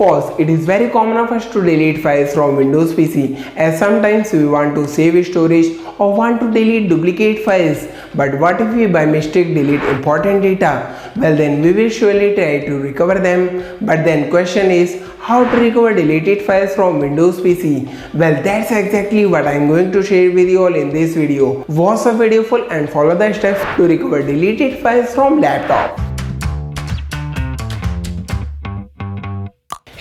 False. It is very common of us to delete files from Windows PC, as sometimes we want to save storage or want to delete duplicate files. But what if we by mistake delete important data? Well, then we will surely try to recover them. But then question is, how to recover deleted files from Windows PC? Well, that's exactly what I am going to share with you all in this video. Watch the video full and follow the steps to recover deleted files from laptop.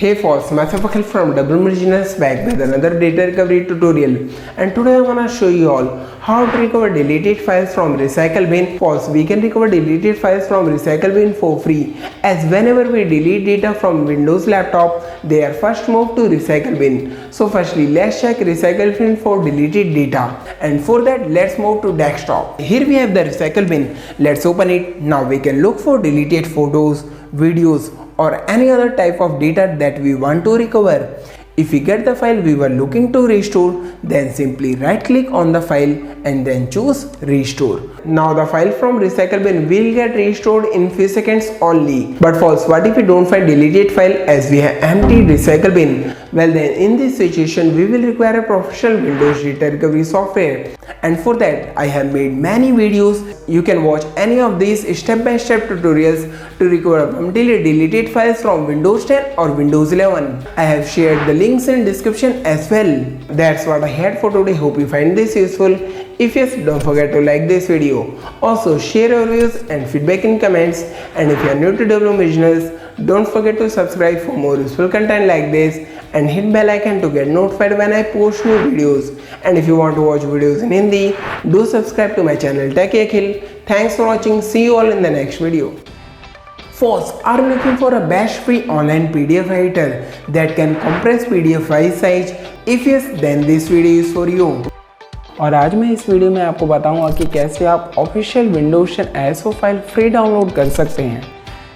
Hey folks, 𝘁𝗵𝗶𝗀𝗃 from 𝘀𝗶𝗺𝗽𝗀 back with another data recovery tutorial, and today I'm gonna show you all how to recover deleted files from recycle bin. Folks, we can recover deleted files from recycle bin for free, as whenever we delete data from Windows laptop, they are first moved to recycle bin. So firstly, let's check recycle bin for deleted data, and for that let's move to desktop. Here we have the recycle bin. Let's open it. Now we can look for deleted photos, videos or any other type of data that we want to recover. If we get the file we were looking to restore, then simply right click on the file and then choose restore. Now the file from recycle bin will get restored in few seconds only. But false, what if we don't find deleted file as we have emptied recycle bin? Well, then in this situation we will require a professional Windows data recovery software, and for that I have made many videos. You can watch any of these step-by-step tutorials to recover completely deleted files from Windows 10 or Windows 11. I have shared the links in description as well. That's what I had for today. Hope you find this useful. If yes, don't forget to like this video. Also share your views and feedback in comments, and if you are new to 𝘀𝗶𝗺𝗽𝗀, don't forget to subscribe for more useful content like this and hit bell icon to get notified when I post new videos. And if you want to watch videos in Hindi, do subscribe to my channel 𝘀𝗵𝗃𝗃. Thanks for watching. See you all in the next video. Folks, are you looking for a best free online PDF editor that can compress PDF file size? If yes, then this video is for you. और आज मैं इस video में आपको बताऊंगा कि कैसे आप official Windows 10 ISO file free download कर सकते हैं।